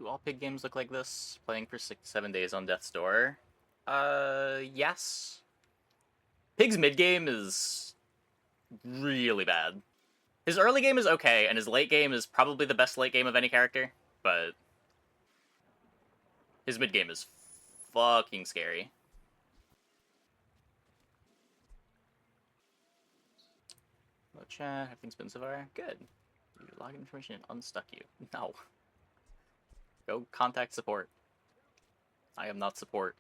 Do all pig games look like this? Playing for 6-7 days on death's door? Yes. Pig's mid game is really bad. His early game is okay, and his late game is probably the best late game of any character, but his mid game is fucking scary. Hello chat, everything's been so far? Good. Your login information unstuck you. No. Go contact support. I am not support.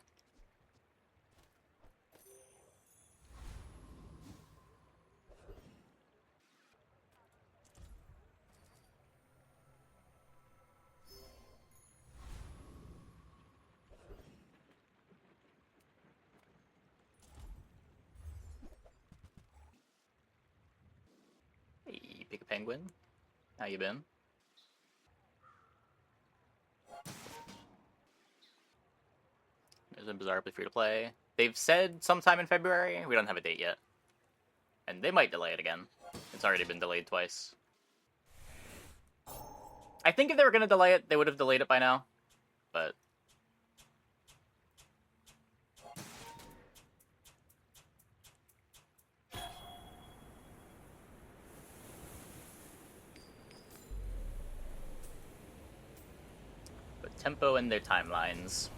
Hey, pick a penguin. How you been? There's been Bazaar free to play. They've said sometime in February. We don't have a date yet. And they might delay it again. It's already been delayed twice. I think if they were going to delay it, they would have delayed it by now. But tempo and their timelines.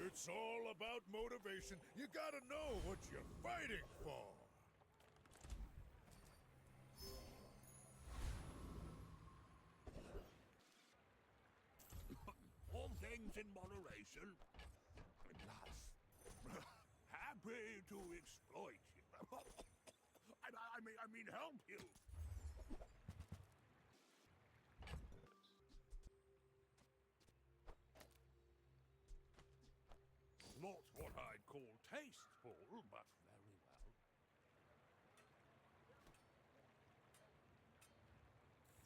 It's all about motivation. You gotta know what you're fighting for. All things in moderation. Happy to exploit you. I mean, help you. Not what I'd call tasteful, but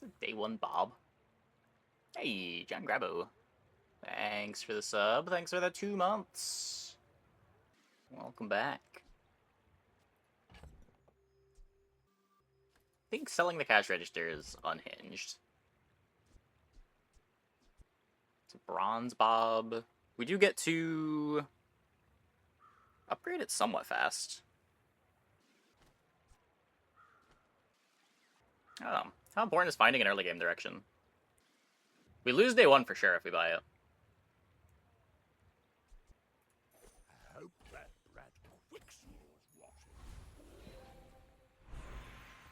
very well. Day one Bob. Hey, John Grabo. Thanks for the sub. Thanks for the 2 months. Welcome back. I think selling the cash register is unhinged. It's a bronze Bob. We do get to upgrade it somewhat fast. I don't know. How important is finding an early game direction? We lose day one for sure if we buy it. I hope that brat Quicksilver's watching.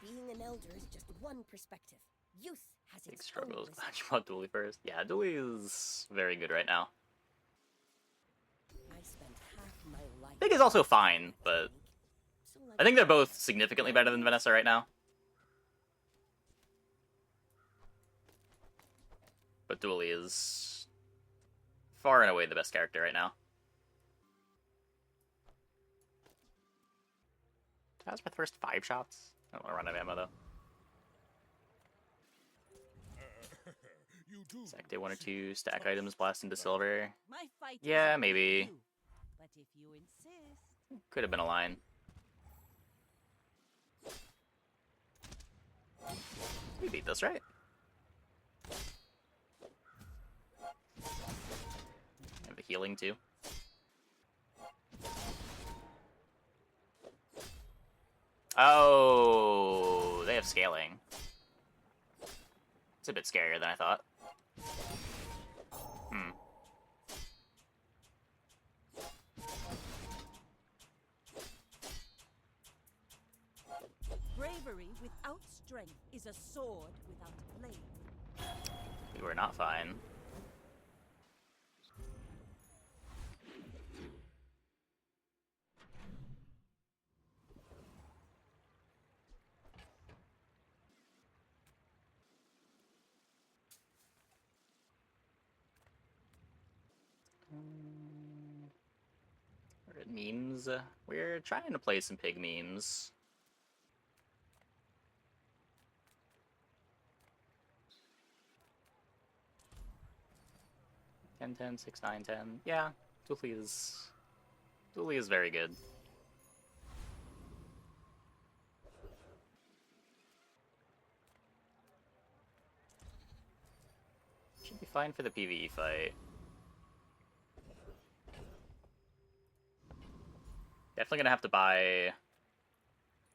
Being an elder is just one perspective. Youth has Big its struggles. own Glad you bought Dooley first. Yeah, Dooley is very good right now. I spent half my life. Big is also fine, but I think they're both significantly better than Vanessa right now. But Dooley is far and away the best character right now. That was my first 5 shots. I don't want to run out of ammo though. Stack day 1 or 2, stack items, blast into silver. My fight Yeah, isn't maybe. with you, but if you insist. Could have been a line. We beat this, right? Have the healing too. Oh, they have scaling. It's a bit scarier than I thought. Bravery without strength is a sword without a blade. We were not fine. We're at memes. We're trying to play some pig memes. 10-10, 6-9-10. Yeah, Dooley is very good. Be fine for the PvE fight. Definitely gonna have to buy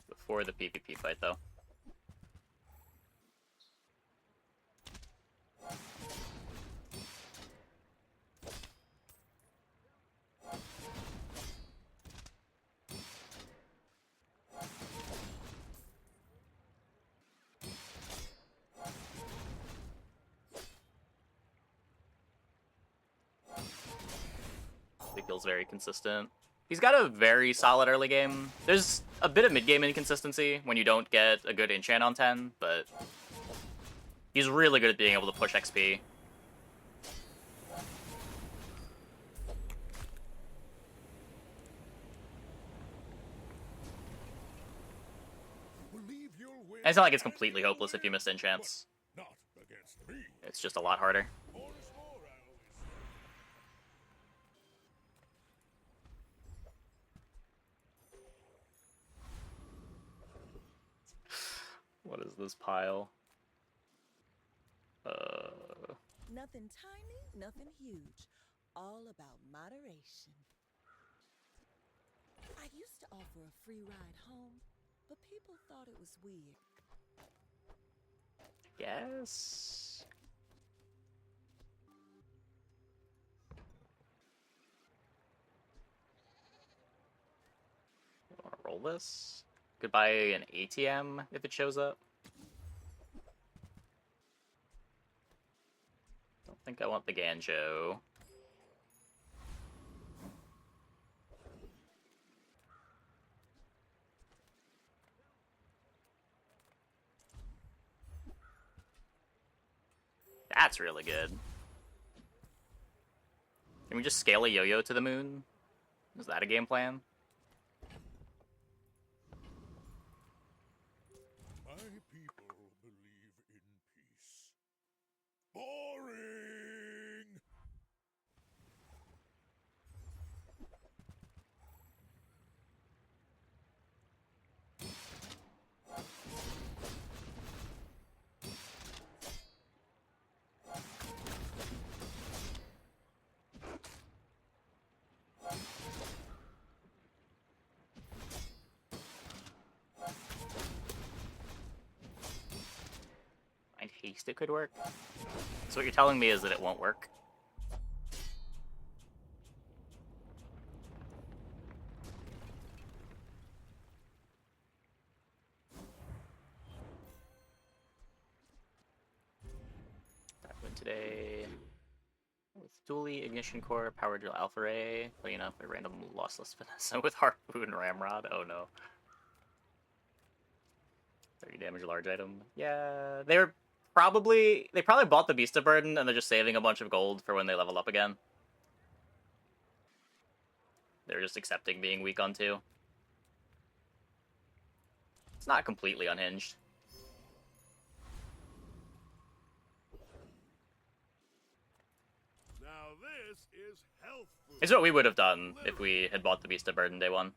before the PvP fight, though. He feels very consistent. He's got a very solid early game. There's a bit of mid-game inconsistency when you don't get a good enchant on 10, but he's really good at being able to push XP. Believe you'll win. And it's not like it's completely hopeless if you miss enchants. Not against me. It's just a lot harder. More is more, I always What is this pile? Nothing tiny, nothing huge. All about moderation. I used to offer a free ride home, but people thought it was weird. Yes. Wanna roll this? Could buy an ATM if it shows up. Don't think I want the Ganjo. That's really good. Can we just scale a yo-yo to the moon? Is that a game plan? My people believe in peace. Boring! Mind haste it could work. So what you're telling me is that it won't work. That win today. With dually ignition core, power drill alpha ray, putting up a random lossless Vanessa with harpoon ramrod. Oh no. 30 damage large item. Yeah, they probably bought the Beast of Burden and they're just saving a bunch of gold for when they level up again. They're just accepting being weak on 2. It's not completely unhinged. Now this is health food. It's what we would have done if we had bought the Beast of Burden day 1.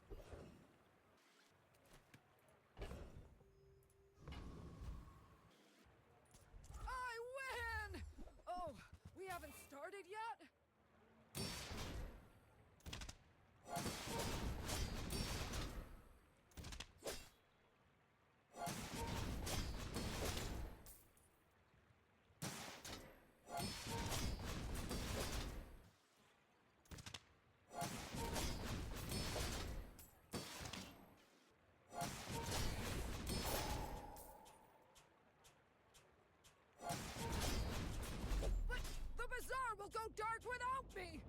I win! Oh, we haven't started yet? But the Bazaar will go dark without me!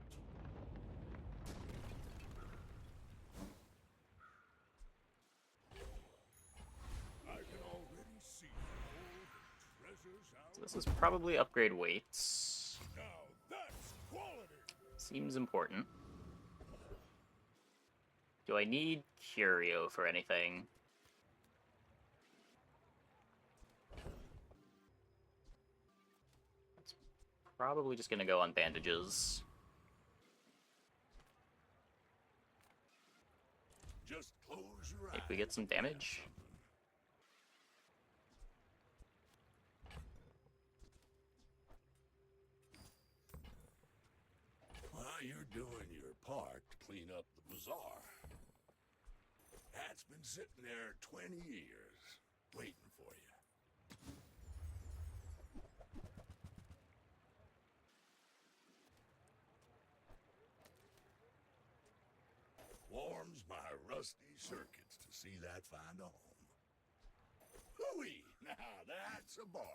I can already see all the treasures out. So this is probably upgrade weights. Now that's quality. Seems important. Do I need Curio for anything? It's probably just gonna go on bandages. Just close your eyes. If we get some damage. Bazaar. That's been sitting there 20 years, waiting for you. Warms my rusty circuits to see that find a home. Hooey! Now that's a bargain.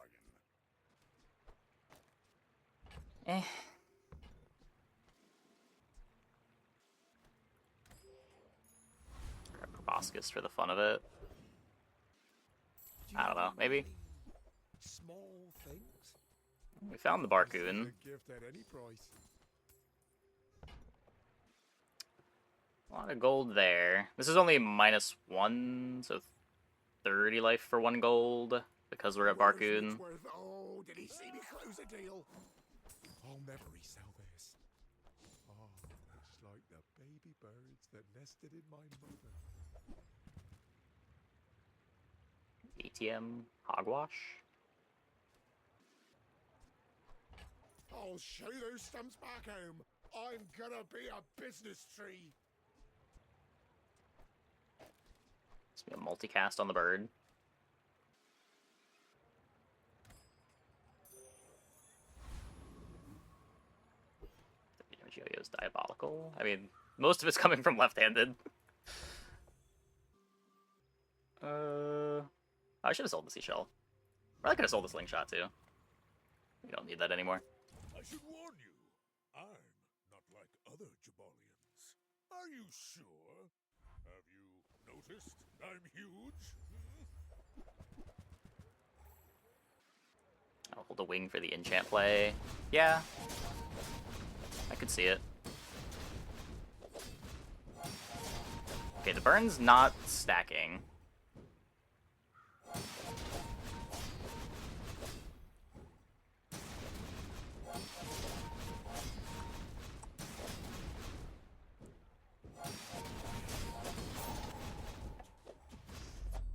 Eh. Grab Proboscis for the fun of it. I don't know, maybe. Small things. We found the Barcoon. A gift at any price. A lot of gold there. This is only -1, so 30 life for 1 gold, because we're at Barcoon. Oh, did he see me close a deal? I'll never resell this. Oh, it's like the baby birds that nested in my mother. ATM hogwash. I'll show those stumps back home. I'm gonna be a business tree. Let's be a multicast on the bird. The damage yo-yo is diabolical. I mean, most of it's coming from left-handed. I should have sold the seashell. Probably could have sold the slingshot too. We don't need that anymore. I should warn you, I'm not like other Jabalians. Are you sure? Have you noticed I'm huge? I'll hold a wing for the enchant play. Yeah. I could see it. Okay, the burn's not stacking.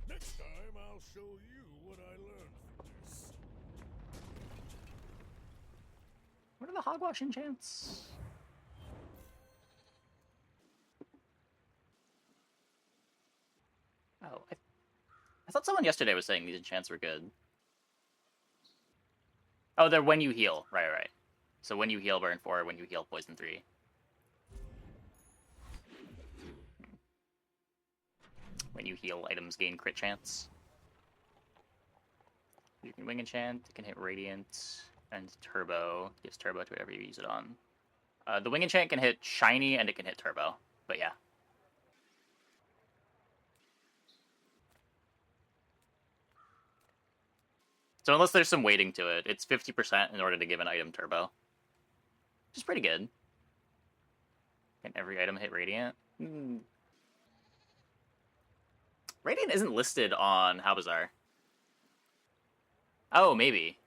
Next time I'll show you what I learned from this. What are the hogwash enchants? Oh, I thought someone yesterday was saying these enchants were good. Oh, they're when you heal. Right. So when you heal, burn 4, when you heal, poison 3. When you heal, items gain crit chance. You can wing enchant, it can hit radiant, and turbo. Gives turbo to whatever you use it on. The wing enchant can hit shiny and it can hit turbo, but yeah. So unless there's some weighting to it, it's 50% in order to give an item turbo. Which is pretty good. Can every item hit radiant? Radiant isn't listed on Bazaar. Oh, maybe.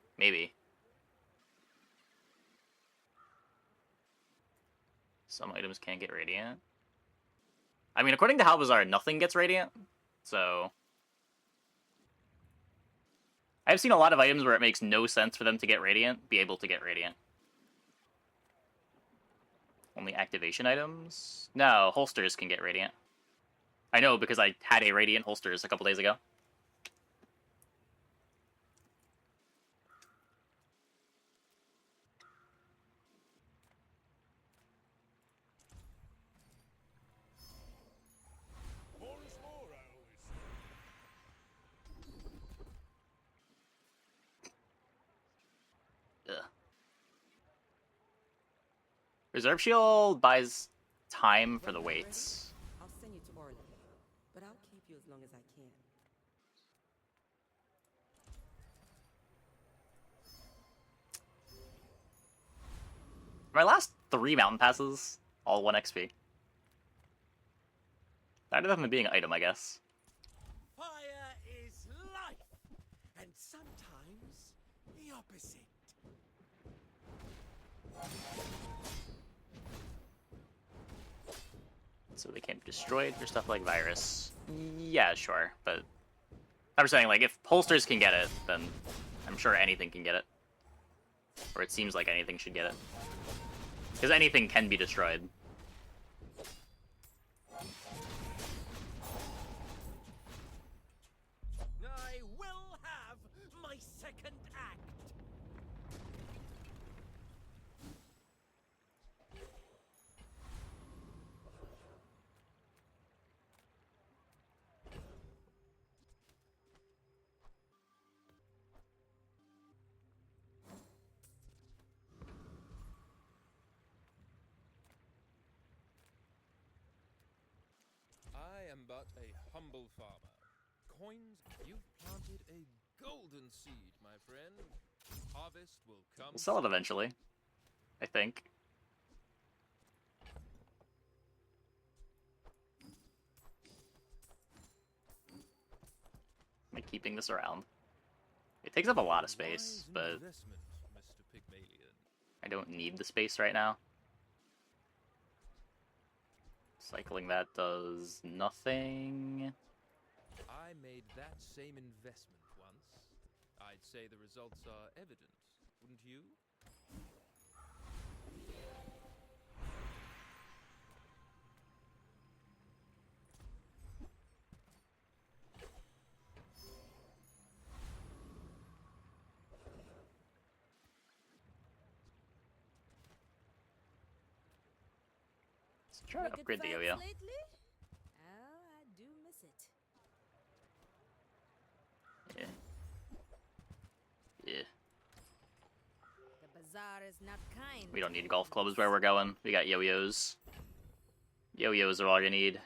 Some items can't get radiant. I mean, according to Bazaar, nothing gets radiant, so... I've seen a lot of items where it makes no sense for them to get radiant, be able to get radiant. Only activation items? No, holsters can get radiant. I know, because I had a radiant holsters a couple days ago. More is more, I always say. Ugh. Reserve Shield buys time for the weights. I'll send you to Orlando, but I'll keep you as long as I can. My last 3 mountain passes, all 1 XP. That ended up being an item, I guess. Fire is life, and sometimes the opposite. So they can't be destroyed for stuff like virus. Yeah, sure, but I'm saying, like, if holsters can get it, then I'm sure anything can get it. Or it seems like anything should get it. Because anything can be destroyed. am but a humble farmer. Coins, you've planted a golden seed, my friend. Harvest will come. We'll sell it eventually, I think. Am I keeping this around? It takes up a lot of space, Wise but investment, Mr. Pygmalion. I don't need the space right now. Cycling that does nothing. I made that same investment once. I'd say the results are evident, wouldn't you? Let's try to Wicked upgrade the fights yo-yo. lately? Oh, I do miss it. Yeah. Yeah. The bazaar is not kind. We don't need golf clubs where we're going. We got yo-yos. Yo-yos are all you need.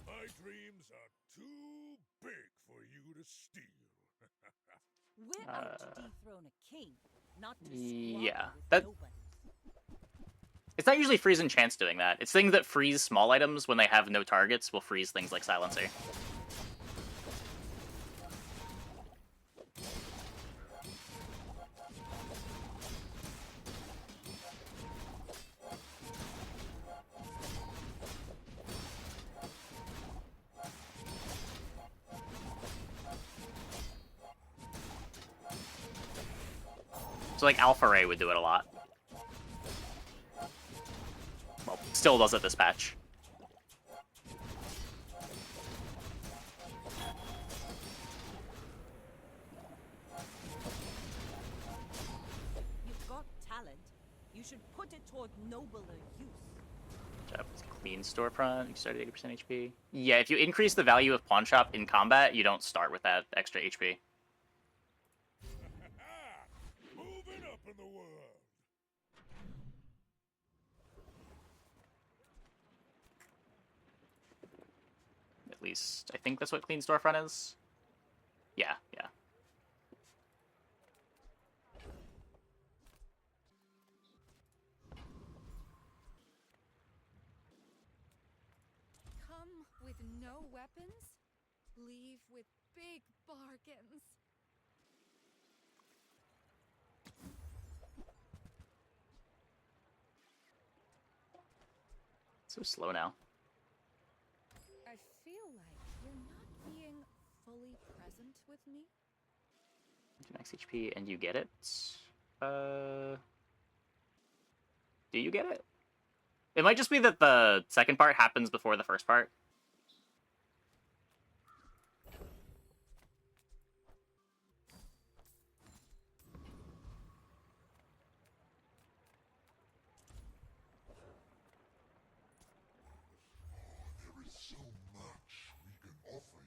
My dreams are too big for you to steal. We're out to dethrone a king, not to Yeah, squabble with that- nobody. It's not usually freeze and chance doing that. It's things that freeze small items when they have no targets will freeze things like Silencer. So like Alpha Ray would do it a lot. Well, still does it this patch. You've got talent. You should put it toward nobler use. Clean storefront, you start at 80% HP. Yeah, if you increase the value of pawn shop in combat, you don't start with that extra HP. Moving up in the world. At least, I think that's what clean storefront is. Yeah, yeah. Come with no weapons, leave with big bargains. So slow now. I feel like you're not being fully present with me. Max HP and you get it. Do you get it? It might just be that the second part happens before the first part. There is so much we can offer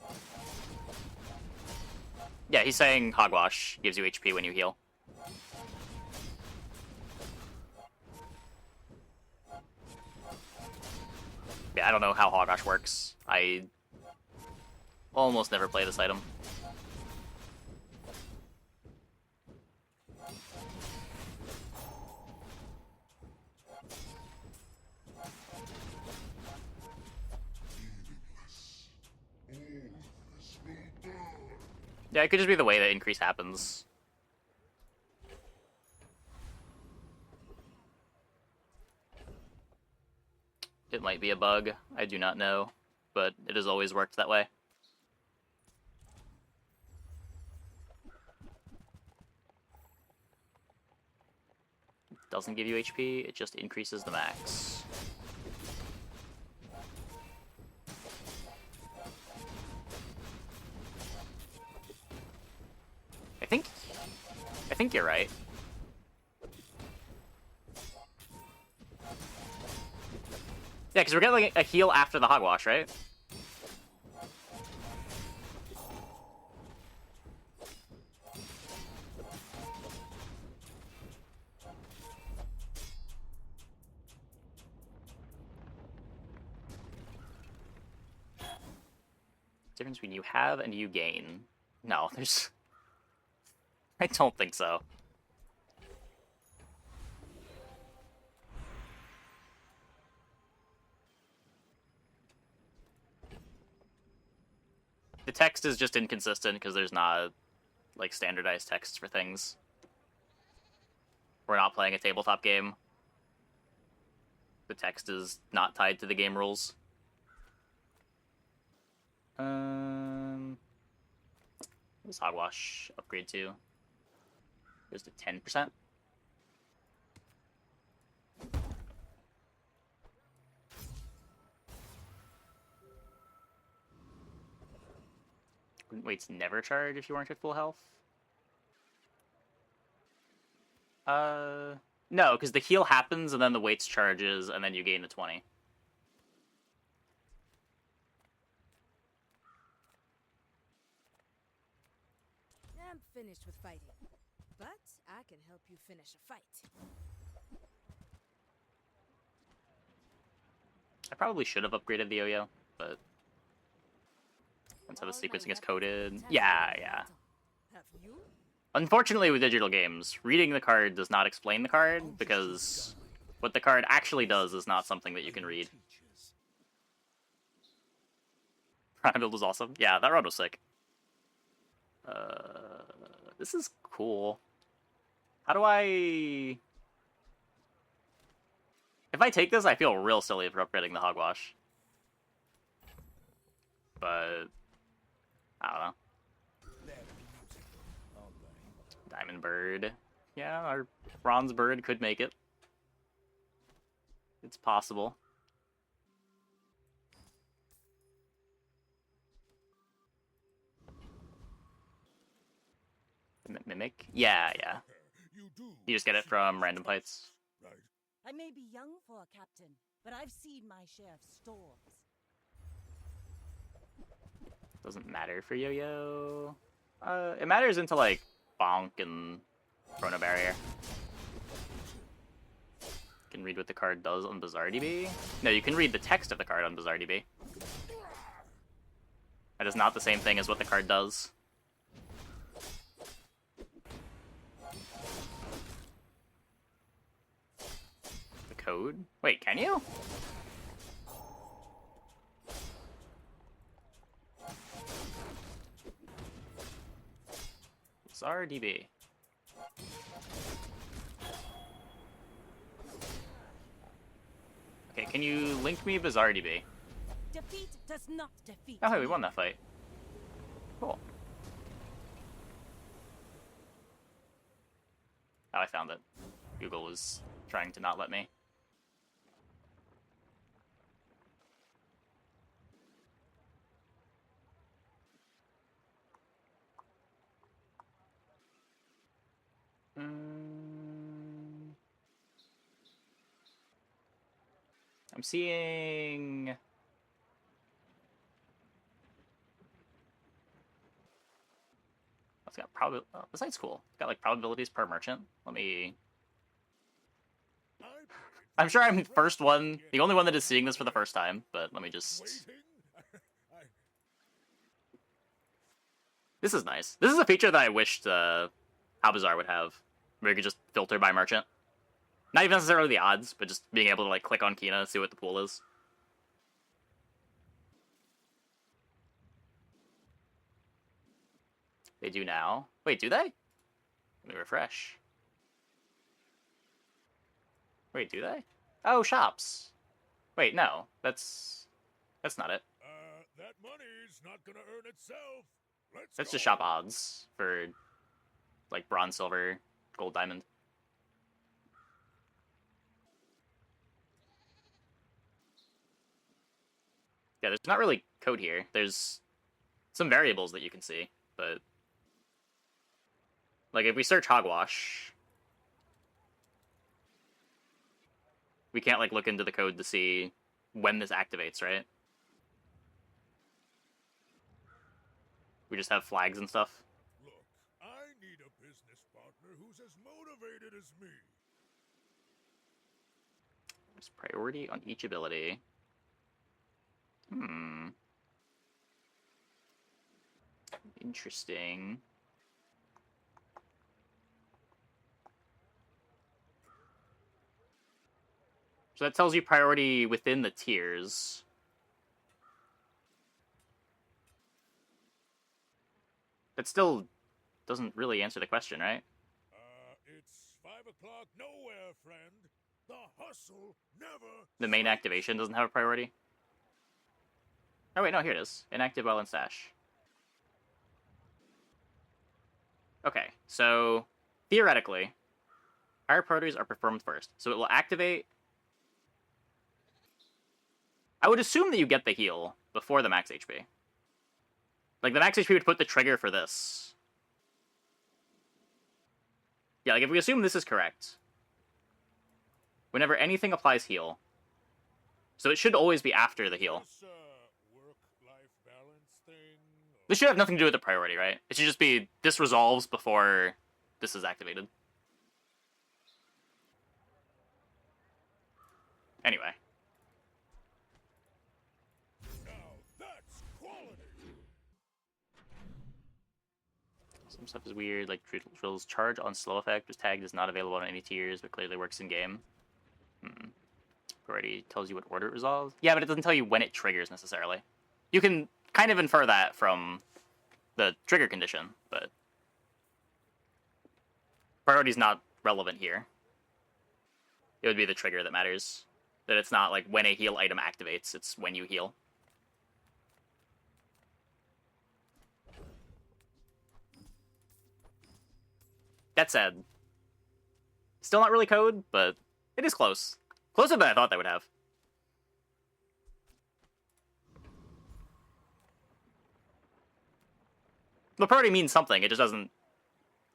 you. Yeah, he's saying Hogwash gives you HP when you heal. Yeah, I don't know how Hogwash works. I almost never play this item. Meaningless. All of this will burn. Yeah, it could just be the way that increase happens. It might be a bug, I do not know, but it has always worked that way. It doesn't give you HP, it just increases the max. I think you're right. Yeah, because we're getting like a heal after the Hogwash, right? Difference between you have and you gain. No, there's... I don't think so. The text is just inconsistent because there's not, like, standardized text for things. We're not playing a tabletop game. The text is not tied to the game rules. What does Hogwash upgrade to? Goes to 10%. Weights never charge if you weren't at full health? No, because the heal happens and then the weights charges and then you gain the 20. I'm finished with fighting, but I can help you finish a fight. I probably should have upgraded the yo-yo, but once the sequencing is coded... Yeah. Have you? Unfortunately, with digital games, reading the card does not explain the card, because what the card actually does is not something that you can read. Prime build was awesome. Yeah, that run was sick. This is cool. How do I... If I take this, I feel real silly for upgrading the Hogwash. But... I don't know. Diamond Bird. Yeah, our Bronze Bird could make it. It's possible. Mimic? Yeah. You just get it from random fights. I may be young for a captain, but I've seen my share of storms. Doesn't matter for Yo-Yo. It matters into, like, Bonk and Chrono Barrier. You can read what the card does on Bazaar DB. No, you can read the text of the card on Bazaar DB. That is not the same thing as what the card does. The code? Wait, can you? Bazaar DB. Okay, can you link me Bazaar DB? Defeat does not defeat. Oh, hey, we won that fight. Cool. Oh, I found it. Google was trying to not let me. I'm seeing... It's got the site's cool. It's got like probabilities per merchant. Let me... I'm sure I'm the first one, the only one that is seeing this for the first time, but let me just... This is nice. This is a feature that I wished How Bazaar would have, where you could just filter by merchant. Not even necessarily the odds, but just being able to like click on Kina and see what the pool is. They do now. Wait, do they? Let me refresh. Wait, do they? Oh, shops. Wait, no. That's not it. That money's not gonna earn itself. That's just shop odds for like bronze, silver, gold, diamond. Yeah, there's not really code here. There's some variables that you can see, but like if we search Hogwash, we can't like look into the code to see when this activates, right? We just have flags and stuff. Look, I need a business partner who's as motivated as me. There's priority on each ability. Interesting. So that tells you priority within the tiers. That still doesn't really answer the question, right? It's 5 o'clock nowhere, friend. The hustle never. The main activation doesn't have a priority. Oh wait, no, here it is. Inactive while in stash. Okay, so theoretically, higher priorities are performed first. So it will activate. I would assume that you get the heal before the max HP. Like, the max HP would put the trigger for this. Yeah, like, if we assume this is correct, whenever anything applies heal, so it should always be after the heal. This, work-life balance thing. This should have nothing to do with the priority, right? It should just be, this resolves before this is activated. Anyway. Now that's quality. Some stuff is weird, like Drill's charge on slow effect was tagged as not available on any tiers, but clearly works in game. Priority tells you what order it resolves. Yeah, but it doesn't tell you when it triggers necessarily. You can kind of infer that from the trigger condition, but priority's not relevant here. It would be the trigger that matters. That it's not like when a heal item activates, it's when you heal. That said, still not really code, but it is close. Closer than I thought they would have. The priority means something, it just doesn't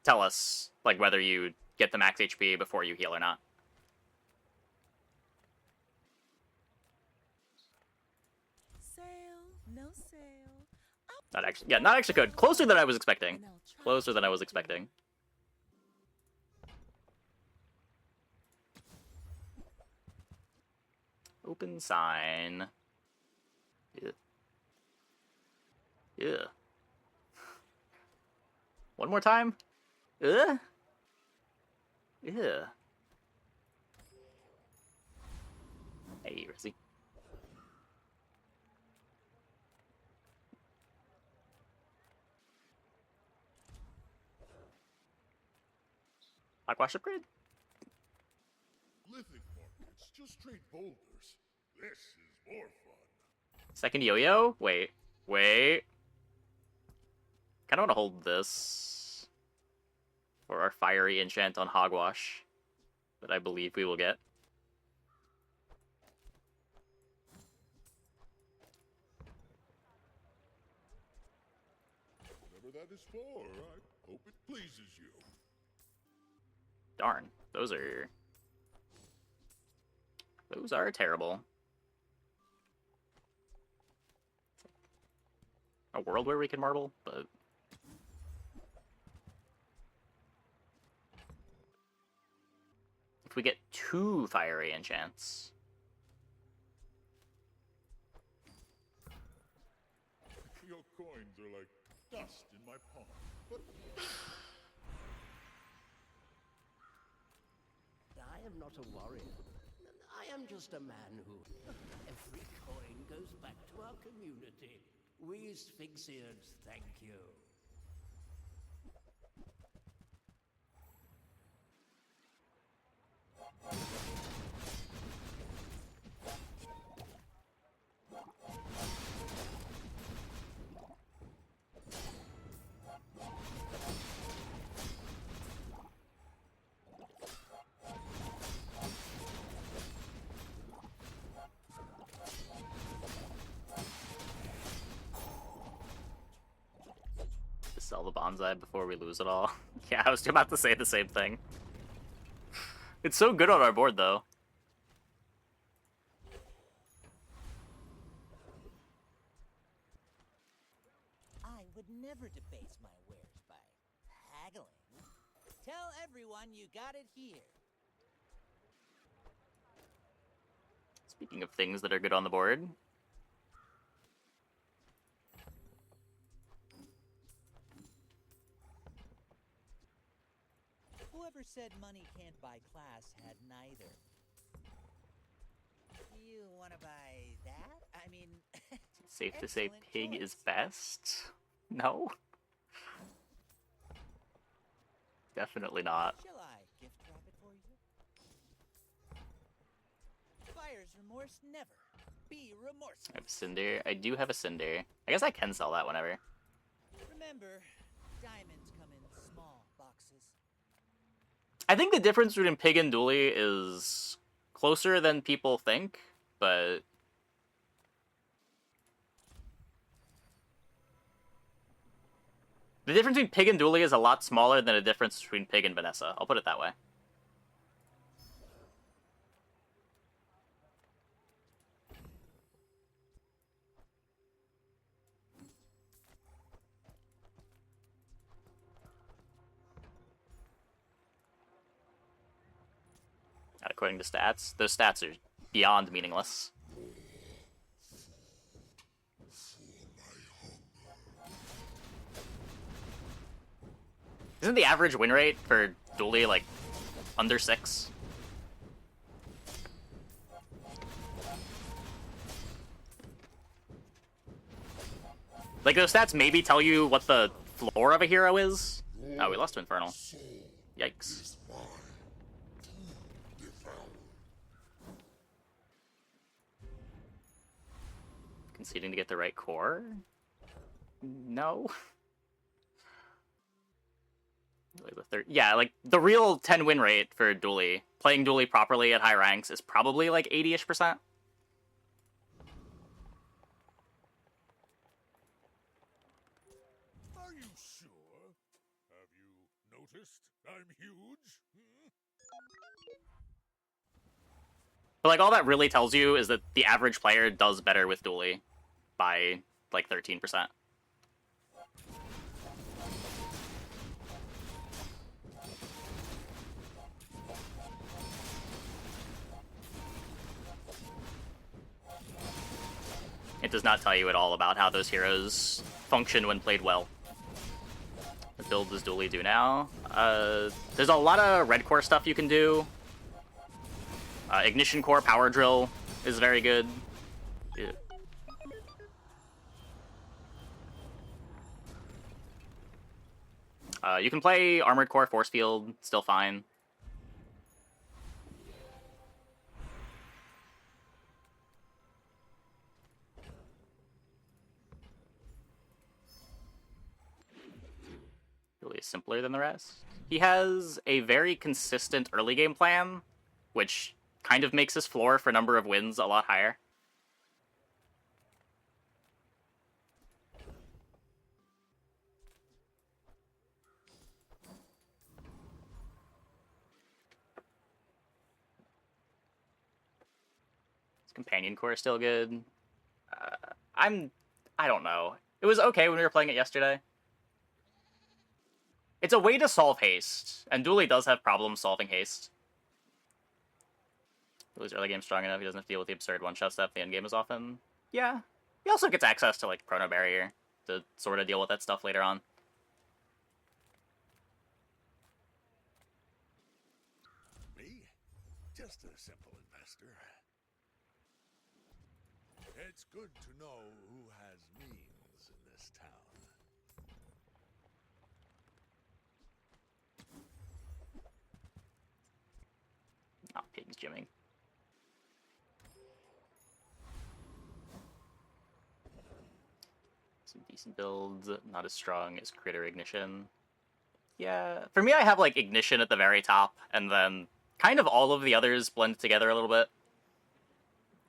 tell us like whether you get the max HP before you heal or not. Sale, no sale. Not actually, yeah, not extra code. Closer than I was expecting. Closer than I was expecting. Open sign. Yeah. Yeah. One more time? Yeah. Hey, Rizzy. Blackwash upgrade? Lithic markets, just trade boulders. This is more fun. Second yo-yo? Wait. Kinda wanna hold this for our fiery enchant on Hogwash that I believe we will get. Whatever that is for, I hope it pleases you. Darn, those are terrible. A world where we can marble, but if we get 2 fiery enchants, Your coins are like dust in my palm. But I am not a warrior. I am just a man who... Every coin goes back to our community. We Sphinxians thank you. sell the bonsai before we lose it all. Yeah, I was about to say the same thing. It's so good on our board, though. I would never debase my wares by haggling. Tell everyone you got it here. Speaking of things that are good on the board. Whoever said money can't buy class had neither. You wanna buy that? I mean, Safe to say excellent pig is choice. best? No? Definitely not. Shall I gift wrap it for you? Buyer's remorse never. Be I remorseful. have Cinder. I do have a Cinder. I guess I can sell that whenever. Remember, diamonds come in small boxes. I think the difference between Pig and Dooley is closer than people think, but... The difference between Pig and Dooley is a lot smaller than the difference between Pig and Vanessa. I'll put it that way. Not according to stats. Those stats are beyond meaningless. Isn't the average win rate for Dooley like under 6? Like, those stats maybe tell you what the floor of a hero is. Oh, we lost to Infernal. Yikes. Conceding to get the right core? No. Yeah, like, the real 10 win rate for Dooley, playing Dooley properly at high ranks, is probably like 80-ish%. Are you sure? Have you noticed I'm huge? Hmm? But, like, all that really tells you is that the average player does better with Dooley by, like, 13%. It does not tell you at all about how those heroes function when played well. What build does Dooley do now? There's a lot of red core stuff you can do. Ignition core power drill is very good. Yeah. You can play armored core force field, still fine. Really simpler than the rest. He has a very consistent early game plan, which kind of makes his floor for number of wins a lot higher. His companion core is still good. I don't know. It was okay when we were playing it yesterday. It's a way to solve haste, and Dooley does have problems solving haste. Dooley's early game strong enough, he doesn't have to deal with the absurd one-shot stuff the end game is often. Yeah. He also gets access to, like, Chrono Barrier to sort of deal with that stuff later on. Me? Just a simple investor. It's good to know who has means in this town. Not pigs gymming. Some decent builds, not as strong as Critter Ignition. Yeah, for me I have like Ignition at the very top, and then kind of all of the others blend together a little bit.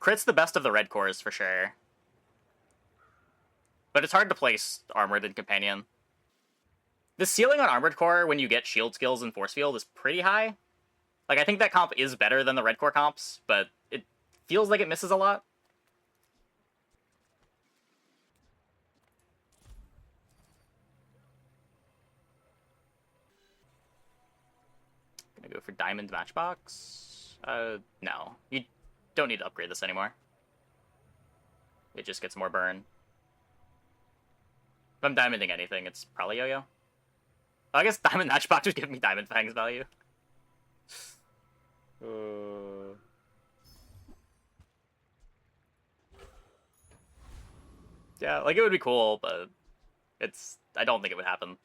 Crit's the best of the red cores for sure. But it's hard to place Armored and Companion. The ceiling on Armored Core when you get shield skills and force field is pretty high. Like, I think that comp is better than the red core comps, but it feels like it misses a lot. Gonna go for Diamond Matchbox. No. You don't need to upgrade this anymore. It just gets more burn. If I'm diamonding anything, it's probably Yo-Yo. I guess Diamond Matchbox would give me Diamond Fangs value. Yeah, like, it would be cool, but I don't think it would happen.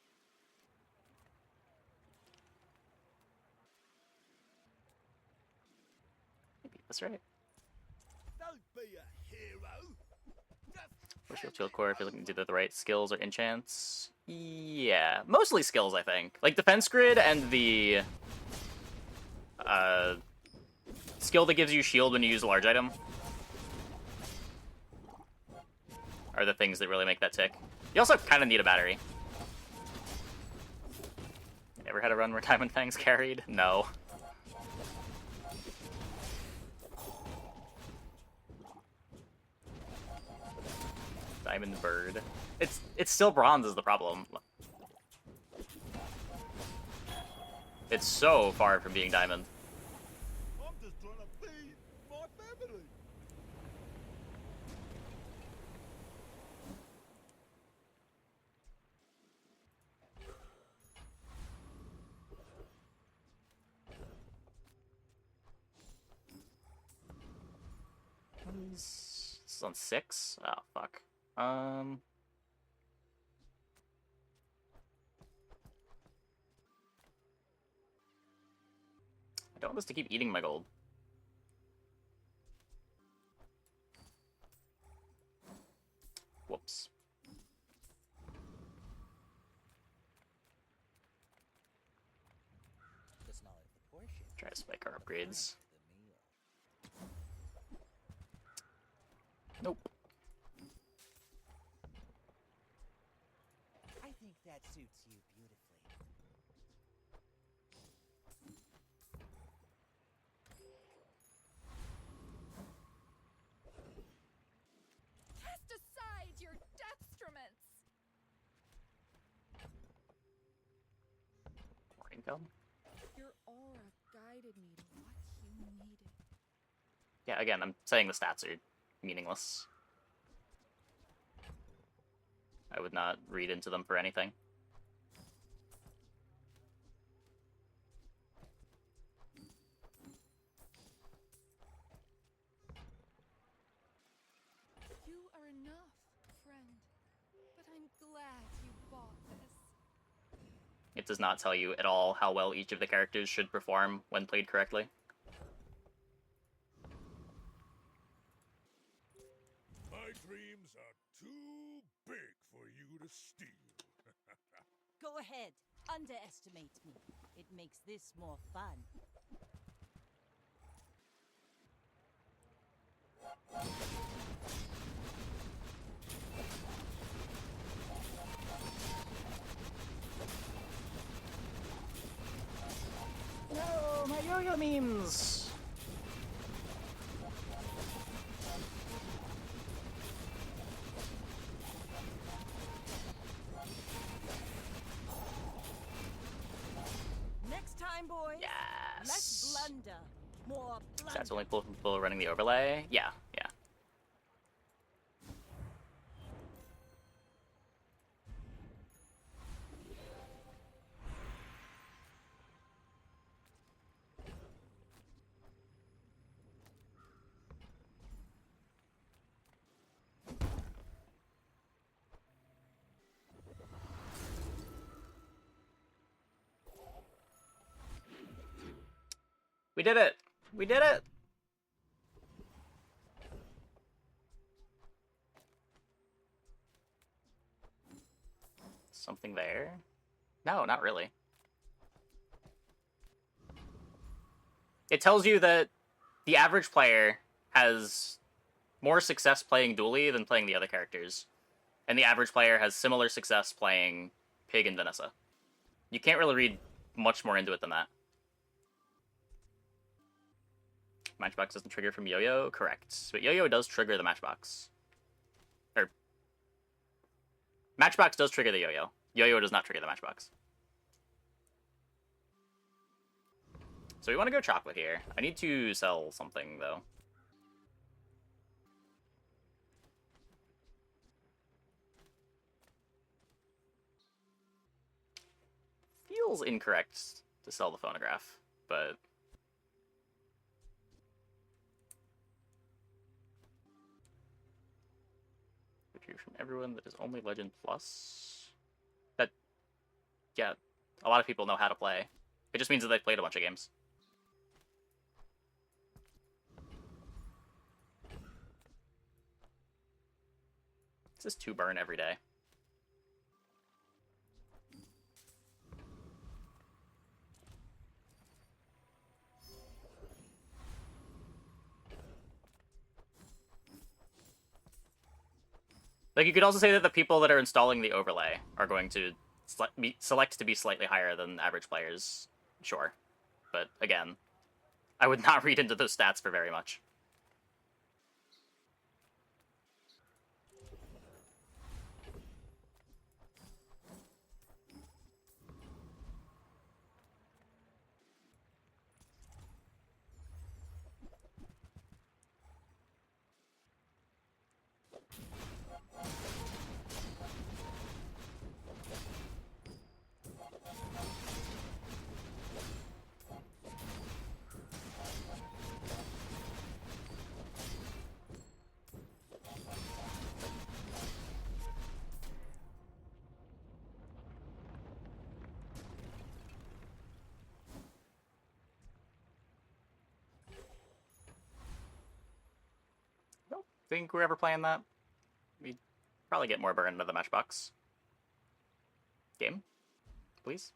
Maybe that's right. Don't be a hero. Just Shield core, if you're looking to do the right skills or enchants. Yeah, mostly skills, I think. Like, Defense Grid and the skill that gives you shield when you use a large item are the things that really make that tick. You also kind of need a battery. Ever had a run where Diamond Fangs carried? No. Diamond Bird. It's still bronze is the problem. It's so far from being diamond. I'm just trying to feed my family. This is on 6? Oh, fuck. I don't want this to keep eating my gold. Whoops. The smaller the portion, Try to spike our upgrades. the meal. Nope. I think that suits you beautifully. Cast aside your deathstruments! Morning come. Your aura guided me to what you needed. Yeah, again, I'm saying the stats are meaningless. I would not read into them for anything. You are enough, friend. But I'm glad you bought this. It does not tell you at all how well each of the characters should perform when played correctly. My dreams are too big for you to steal. Go ahead, underestimate me. It makes this more fun. No, my yo-yo memes! Next time, boys. Yes! Less blunder, more plunder. That's only pull from people running the overlay? Yeah, yeah. We did it! We did it! Something there? No, not really. It tells you that the average player has more success playing Dooley than playing the other characters. And the average player has similar success playing Pig and Vanessa. You can't really read much more into it than that. Matchbox doesn't trigger from Yo-Yo? Correct. But Yo-Yo does trigger the Matchbox. Or... Matchbox does trigger the Yo-Yo. Yo-Yo does not trigger the Matchbox. So we want to go chocolate here. I need to sell something, though. feels incorrect to sell the phonograph, but retrieve from everyone that is only Legend Plus. That, yeah, a lot of people know how to play. It just means that they've played a bunch of games. It's just 2 burn every day. Like, you could also say that the people that are installing the overlay are going to select to be slightly higher than average players, sure. But, again, I would not read into those stats for very much. Don't think we're ever playing that. We'd probably get more burn into the Matchbox. Game, please.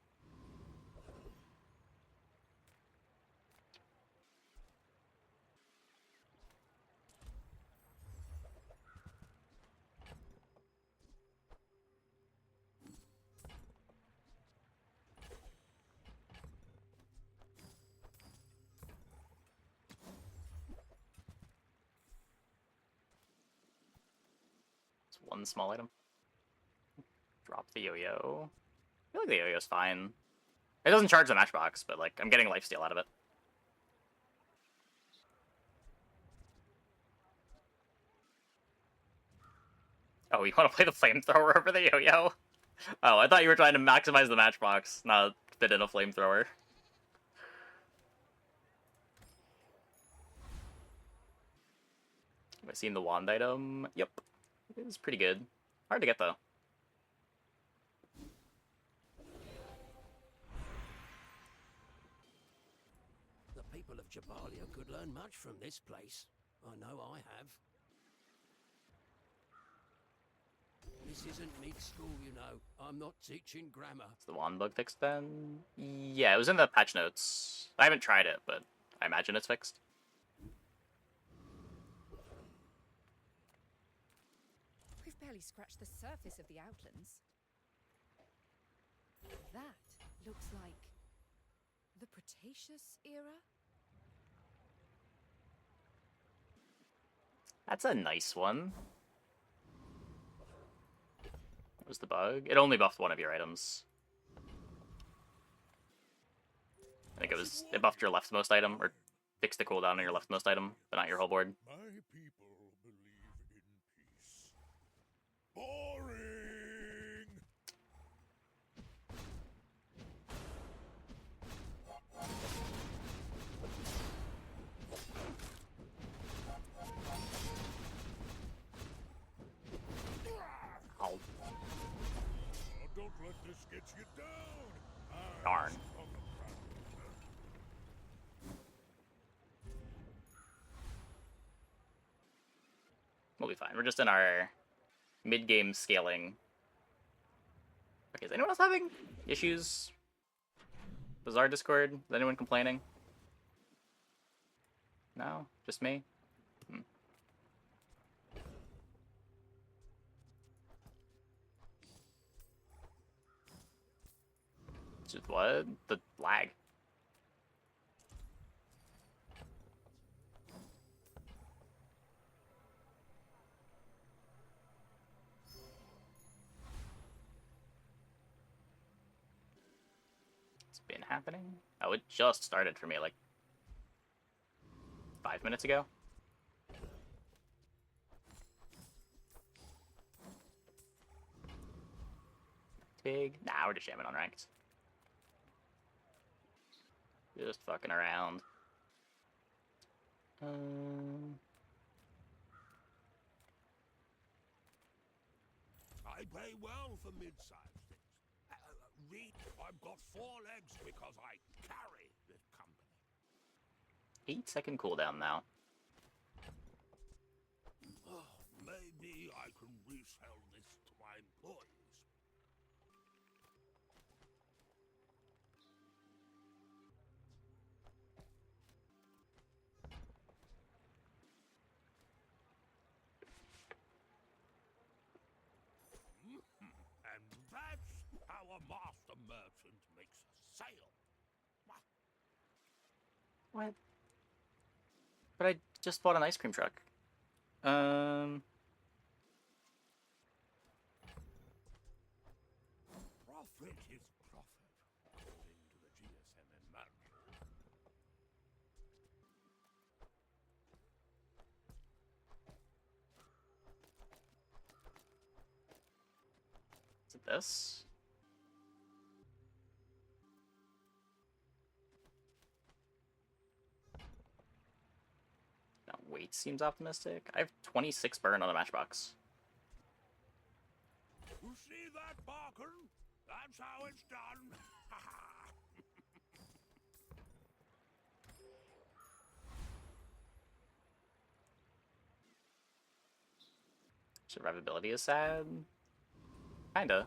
It's one small item. Drop the yo-yo. I feel like the yo-yo's fine. It doesn't charge the Matchbox, but, like, I'm getting lifesteal out of it. Oh, you want to play the flamethrower over the yo-yo? Oh, I thought you were trying to maximize the Matchbox, not fit in a flamethrower. Have I seen the wand item? Yep. It is pretty good. Hard to get, though. The people of Jabalia could learn much from this place. I know I have. This isn't mid school, you know. I'm not teaching grammar. Is the wand bug fixed then? Yeah, it was in the patch notes. I haven't tried it, but I imagine it's fixed. We've barely scratched the surface of the Outlands. That looks like the Cretaceous era? That's a nice one. What was the bug? It only buffed one of your items. I think it buffed your leftmost item, or fixed the cooldown on your leftmost item, but not your whole board. My people believe in peace. Boring! Oh, Oh, don't let this get you down. darn. We'll be fine. We're just in our mid-game scaling. Okay, is anyone else having issues? Bazaar Discord? Is anyone complaining? No? Just me? Just what? The lag. It's been happening? Oh, it just started for me like 5 minutes ago. Big. Nah, we're just jamming on ranked. Just fucking around. I pay well for mid-sized things. Read, I've got 4 legs because I carry this company. 8-second cooldown now. Oh, maybe I can resell this to my employees. And that's how a master merchant makes a sale. What? But I just bought an ice cream truck. Profit is profit, according to the GSM and manual. Is it this? That weight seems optimistic. I have 26 burn on the Matchbox. You see that, Barker? That's how it's done. Survivability is sad. Kinda.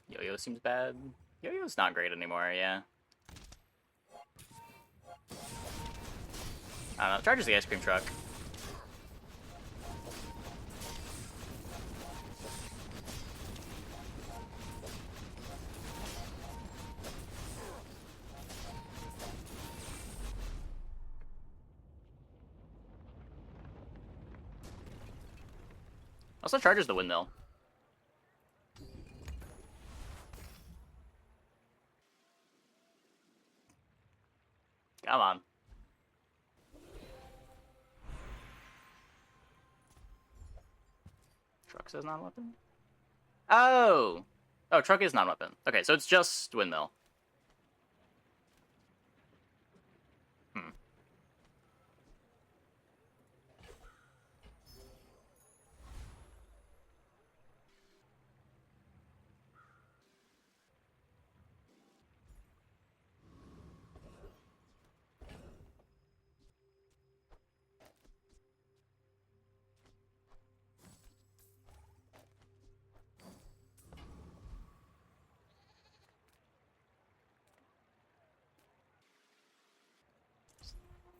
Yo-Yo seems bad. Yo-Yo's not great anymore, yeah. I don't know, charges the ice cream truck. Also charges the Windmill. Come on. Truck says non-weapon? Oh! Oh, truck is non-weapon. Okay, so it's just Windmill. Hmm.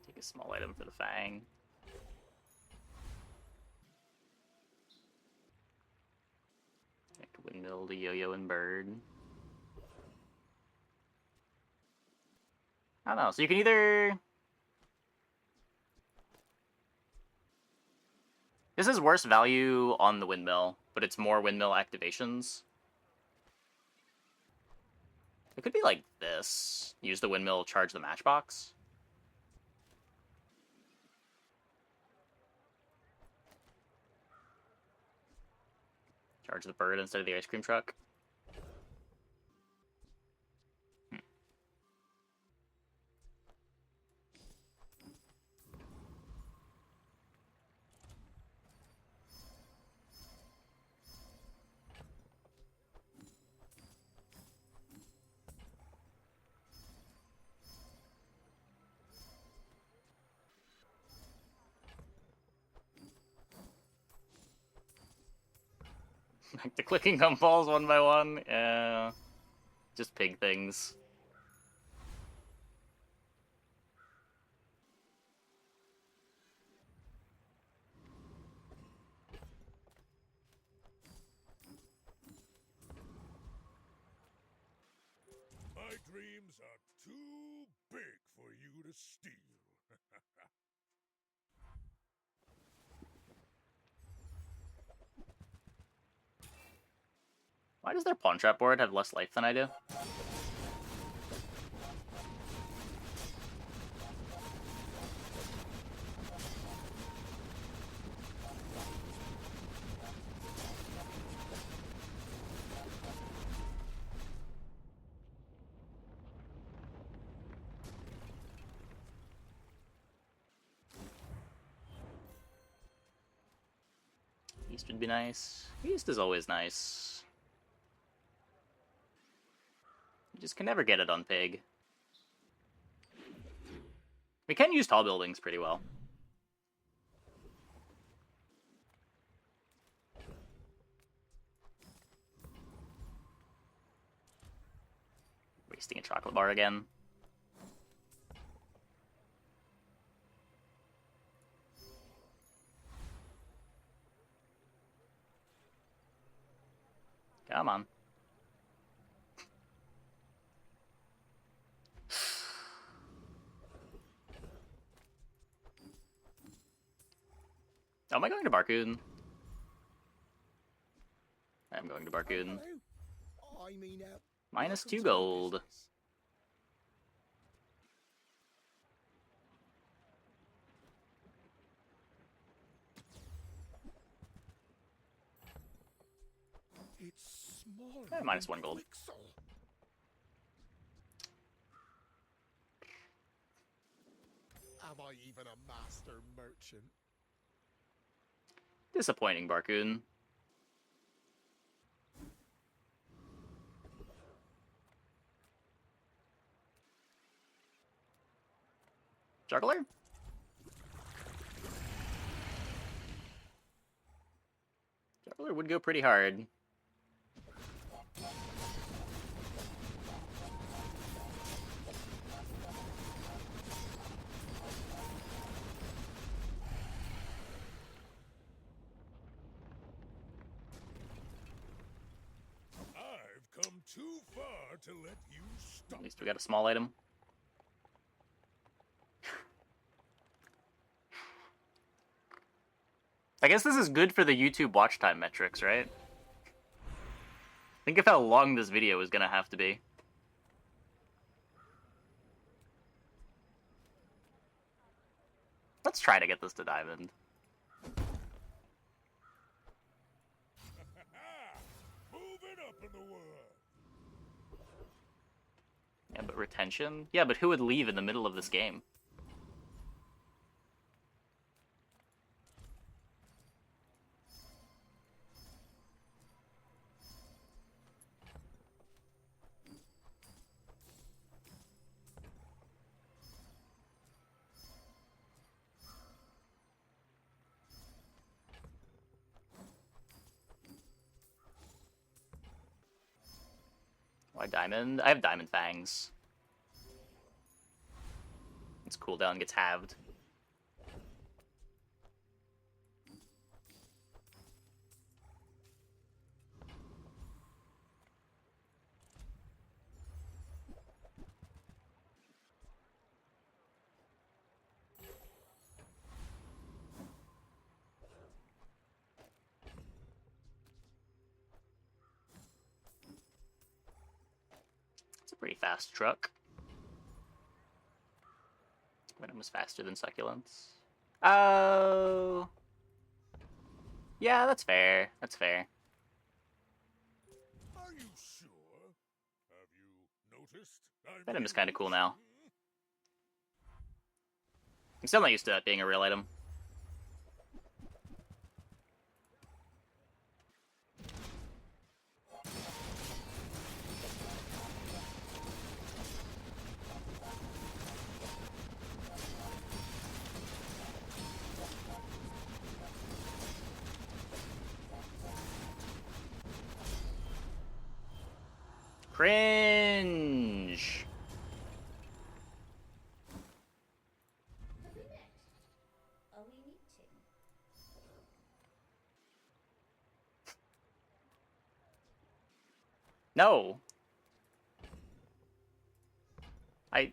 Take a small item for the Fang. Connect Windmill to Yo-Yo and Bird. I don't know, so you can either... This is worse value on the Windmill, but it's more Windmill activations. It could be like this. Use the Windmill, charge the Matchbox. Charge the Bird instead of the ice cream truck. Back to clicking on balls one by one. Yeah. Just pig things. My dreams are too big for you to steal. Why does their pawn trap board have less life than I do? East would be nice. East is always nice. You just can never get it on Pig. We can use tall buildings pretty well. Wasting a chocolate bar again. Come on. Oh, am I going to Barcoon? I'm going to Barcoon. I mean, Minus welcome 2 to my gold. business. It's smaller Minus than 1 gold. Quixel. Am I even a master merchant? Disappointing, Barcoon. Juggler? Juggler would go pretty hard. I've come too far to let you stop. At least we got a small item. I guess this is good for the YouTube watch time metrics, right? Think of how long this video is gonna have to be. Let's try to get this to diamond. Moving up in the world. Yeah, but retention? Yeah, but who would leave in the middle of this game? Why diamond? I have diamond fangs. Its cooldown gets halved. It's a pretty fast truck. Venom was faster than Succulents. Oh. Yeah, that's fair. That's fair. Are you sure? Have you noticed? Venom is kind of cool now. I'm still not used to that being a real item. Cringe! Are we meeting? No! I...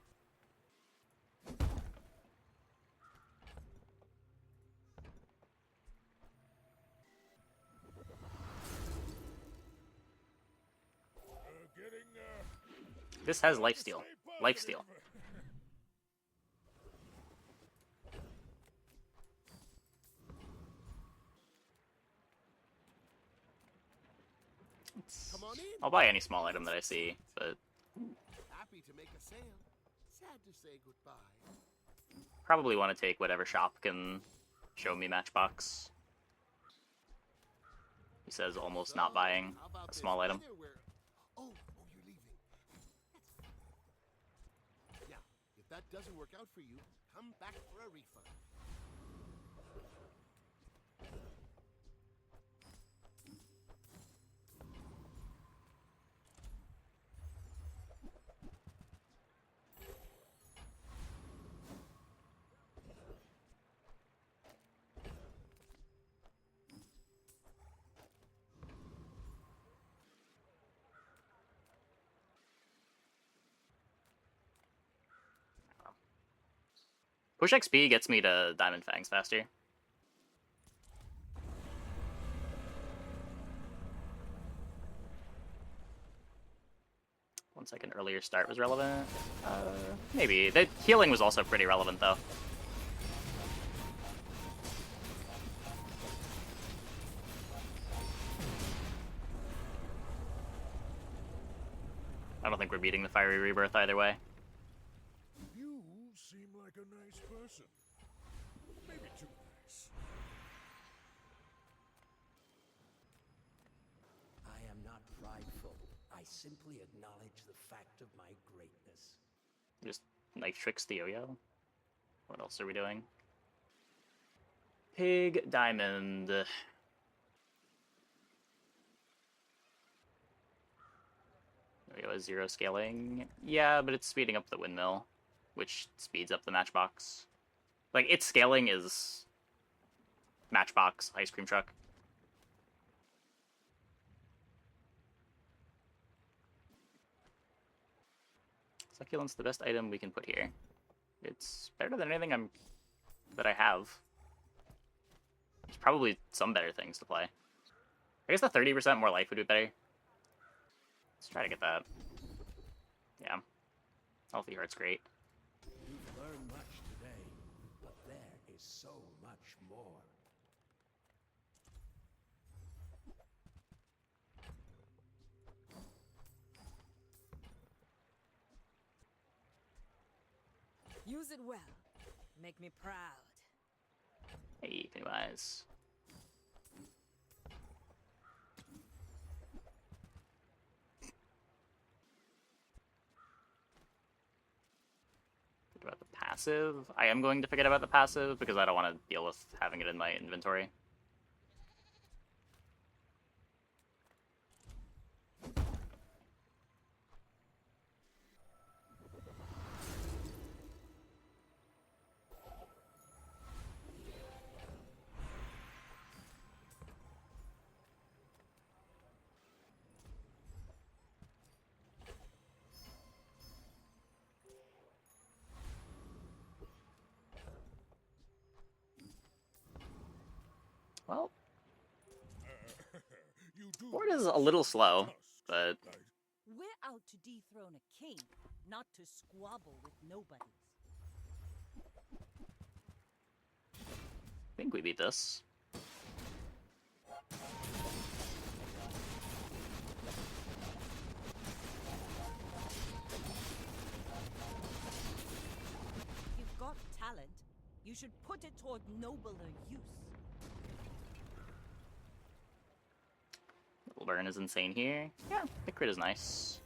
This has lifesteal. Lifesteal. Come on in. I'll buy any small item that I see, but Happy to make a sale. Sad to say goodbye. probably want to take whatever shop can show me Matchbox. says almost not buying How about a small this item. weather where- Oh, you're leaving. Yeah, if that doesn't work out for you, come back for a refund. Push XP gets me to Diamond Fangs faster. One second earlier start was relevant. Maybe. The healing was also pretty relevant, though. I don't think we're beating the Fiery Rebirth either way. You seem like a nice person. Maybe too nice. I am not prideful. I simply acknowledge the fact of my greatness. Just knife tricks the yo-yo. What else are we doing? Pig Diamond. Yo-yo is 0 scaling. Yeah, but it's speeding up the Windmill, which speeds up the Matchbox. Like, its scaling is Matchbox ice cream truck. Succulent's the best item we can put here. It's better than anything that I have. There's probably some better things to play. I guess the 30% more life would be better. Let's try to get that. Yeah. Healthy Heart's great. You've learned much today, but there is so much more. Use it well. Make me proud. Hey, Pennywise. Forget about the passive. I am going to forget about the passive because I don't want to deal with having it in my inventory. Well, You do board is a little slow, but We're out to dethrone a king, not to squabble with nobodies. I think we beat this. If you've got talent, you should put it toward nobler use. Little burn is insane here. Yeah, the crit is nice.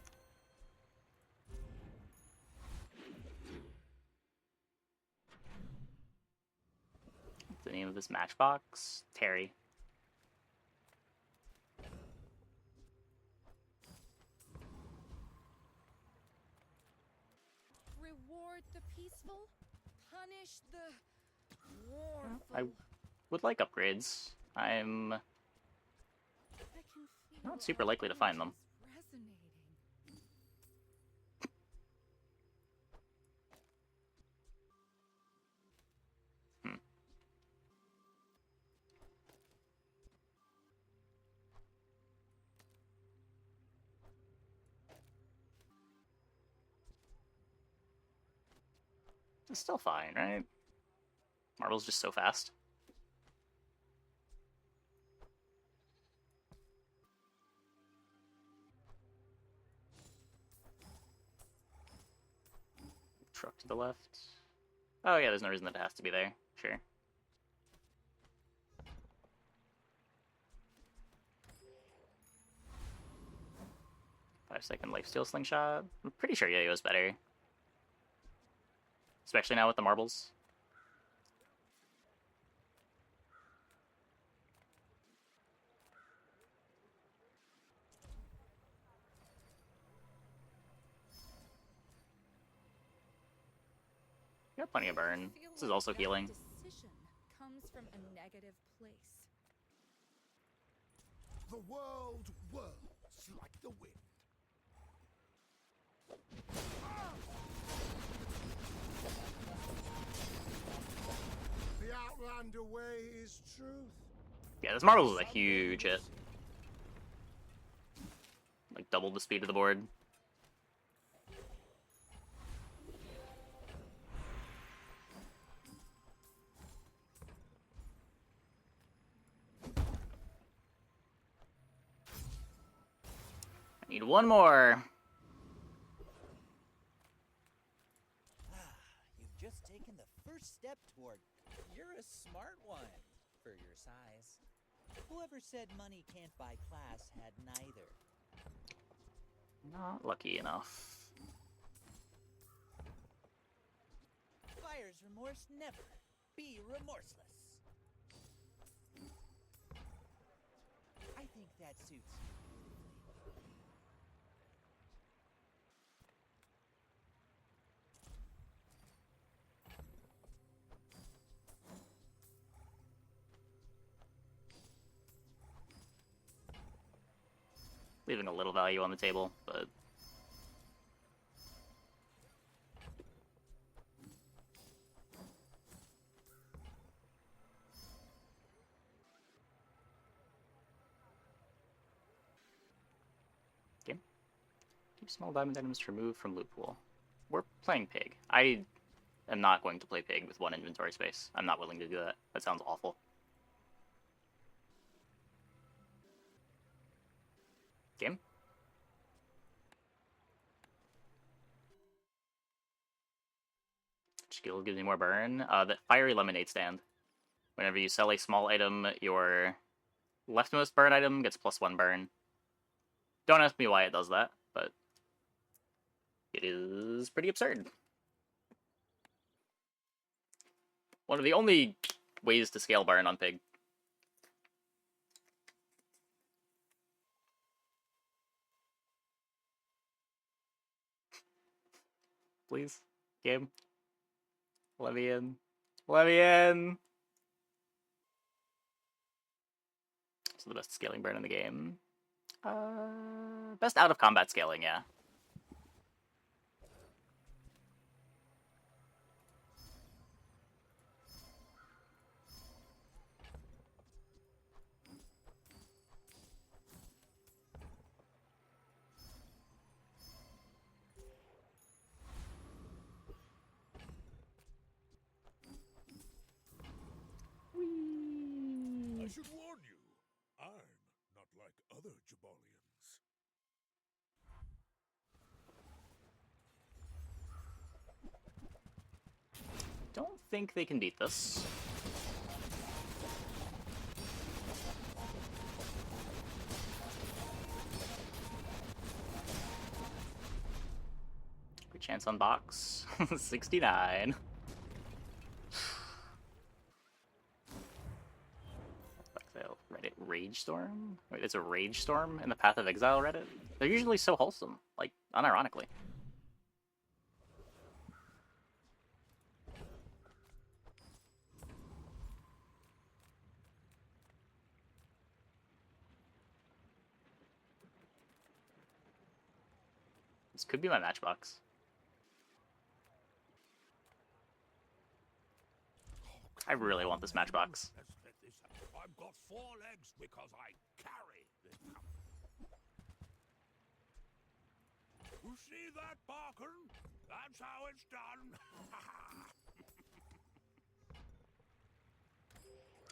What's the name of this Matchbox? Terry. Reward the peaceful, punish the warful. I would like upgrades. I'm I can feel not super likely to find them. our energies resonating. It's still fine, right? Marble's just so fast. Truck to the left. Oh yeah, there's no reason that it has to be there. Sure. 5-second lifesteal slingshot. I'm pretty sure Yo-Yo's better. Especially now with the marbles. You got plenty of burn. This is also healing. Decision comes from a negative place. The world whirls like the wind. The Outlander way is truth. Yeah, this marbles is a huge hit. Like double the speed of the board. I need one more. You've just taken the first step toward. You're a smart one for your size. Whoever said money can't buy class had neither. Not lucky enough. Buyer's remorse never. Be remorseless. I think that suits you beautifully. Leaving a little value on the table, but okay. Keep small diamond items removed from loot pool. We're playing pig. I am not going to play pig with one inventory space. I'm not willing to do that. That sounds awful. Game? Skill gives me more burn. The fiery lemonade stand. Whenever you sell a small item, your leftmost burn item gets +1 burn. Don't ask me why it does that, but it is pretty absurd. One of the only ways to scale burn on pig. Please, game. Let me in. Let me in! So the best scaling burn in the game. Best out of combat scaling, yeah. I should warn you, I'm not like other Jabalians. Don't think they can beat this. Good chance on box. 69. Reddit Rage Storm? Wait, it's a Rage Storm in the Path of Exile Reddit? They're usually so wholesome, like, unironically. This could be my Matchbox. I really want this Matchbox. I've got 4 legs because I carry this company. You see that, Barker? That's how it's done.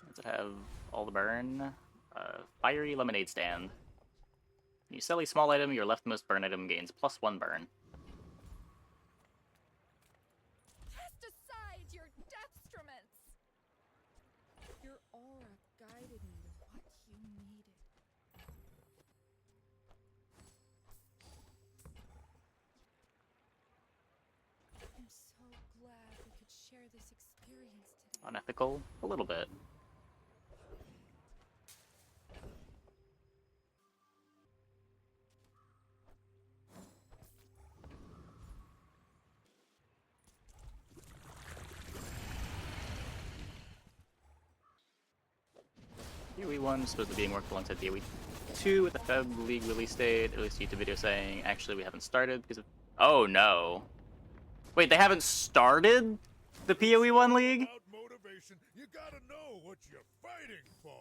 Does it have all the burn? Fiery Lemonade Stand. When you sell a small item, your leftmost burn item gains +1 burn. Cast aside your deathstruments! Your aura guided me to what you needed. Unethical? A little bit. PoE 1 supposed to be being worked alongside PoE 2 with the Feb League release date. At least a YouTube video saying, actually, we haven't started because of. Oh no. Wait, they haven't started the PoE 1 League? About motivation, you gotta know what you're fighting for.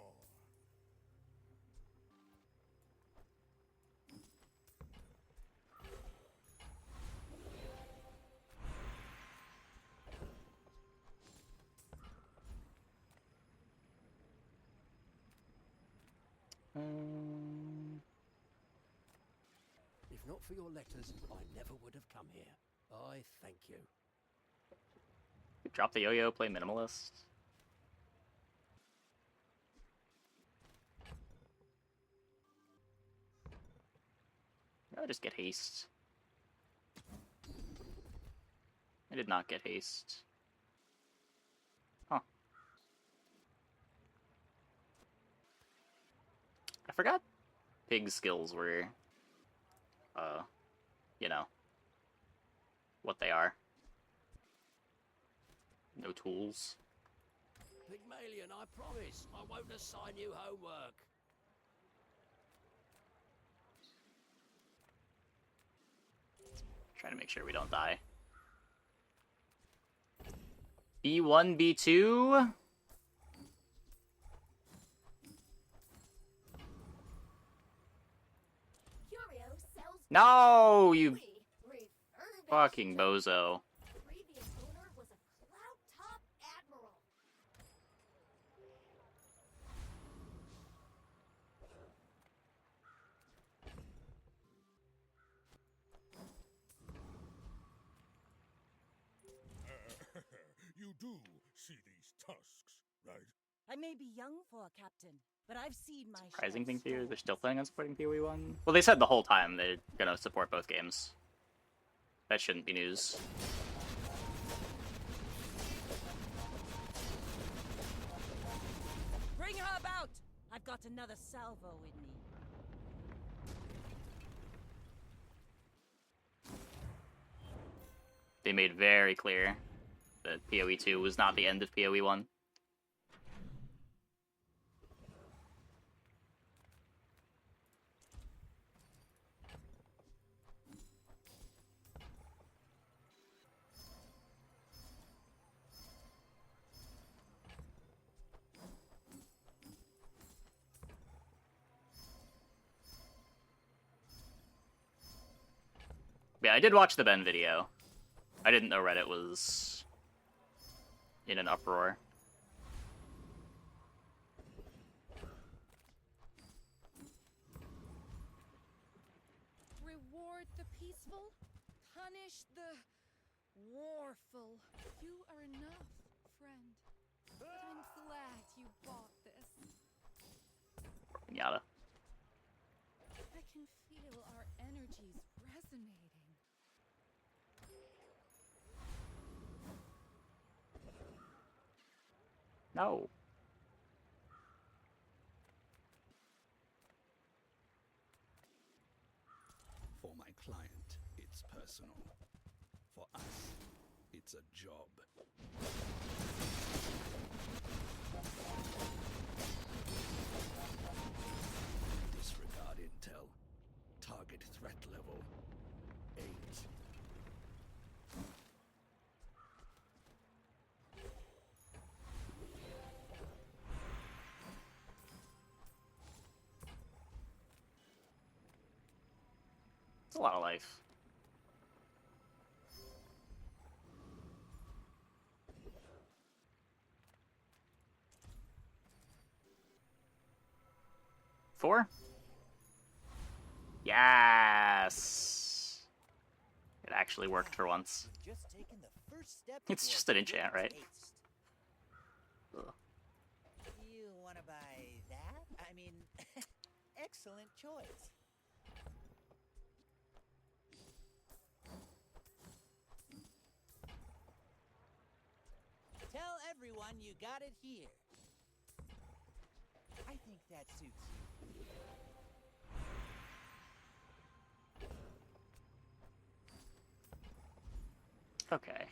If not for your letters, I never would have come here. I thank you. Drop the yo-yo, play minimalist. I just get haste. I did not get haste. Huh. I forgot pig skills were, you know, what they are. No tools. Pygmalion, I promise, I won't assign you homework. Trying to make sure we don't die. B1, B2? No, you fucking bozo. Previous owner was a cloud top admiral. You do see these tusks, right? I may be young for a captain, but I've seen my Surprising share thing of for you, they're storms. still planning on supporting PoE 1? Well, they said the whole time they're gonna support both games. That shouldn't be news. Bring her about! I've got another salvo in me. They made very clear that PoE 2 was not the end of PoE 1. Yeah, I did watch the Ben video. I didn't know Reddit was in an uproar. Reward the peaceful, punish the warful. You are enough, friend. But I'm glad you bought this. Yada. I can feel our energies resonating. No. For my client, it's personal. For us, it's a job. Disregard intel. Target threat level 8. It's a lot of life. Four? Yes! It actually worked for once. You've just taken the first step It's toward just an enchant, good right? taste. Ugh. You want to buy that? I mean, excellent choice. Tell everyone you got it here. I think that suits you. Okay.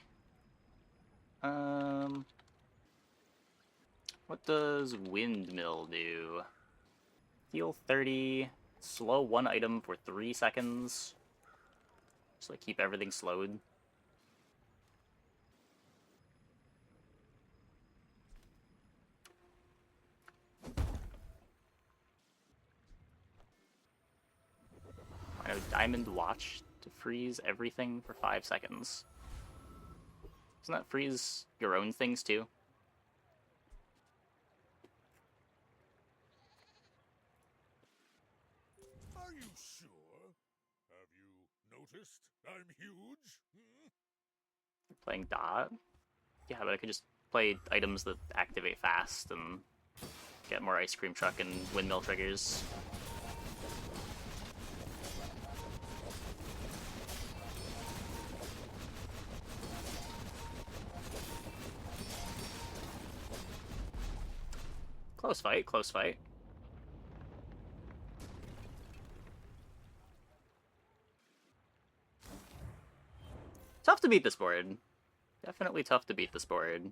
What does Windmill do? Heal 30, slow one item for 3 seconds. Just like keep everything slowed. I know Diamond Watch to freeze everything for 5 seconds. Doesn't that freeze your own things too? Are you sure? Have you noticed I'm huge? Hmm? Playing Dot? Yeah, but I could just play items that activate fast and get more Ice Cream Truck and Windmill triggers. Close fight, close fight. Tough to beat this board. Definitely tough to beat this board.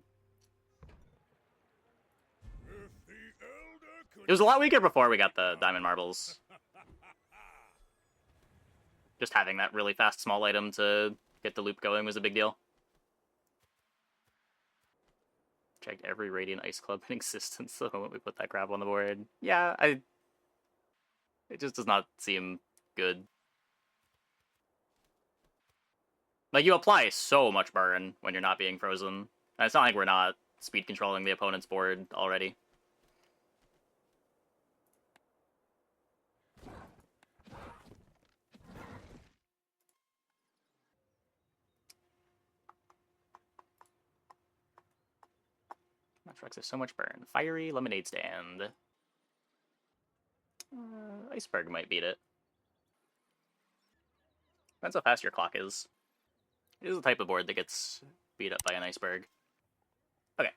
It was a lot weaker before we got the Diamond Marbles. Just having that really fast small item to get the loop going was a big deal. Checked every Radiant Ice Club in existence the moment we put that grab on the board. Yeah, it just does not seem good. Like, you apply so much burn when you're not being frozen. And it's not like we're not speed controlling the opponent's board already. Matchbox has so much burn. Fiery Lemonade Stand. Iceberg might beat it. Depends how fast your clock is. It is the type of board that gets beat up by an iceberg. Okay.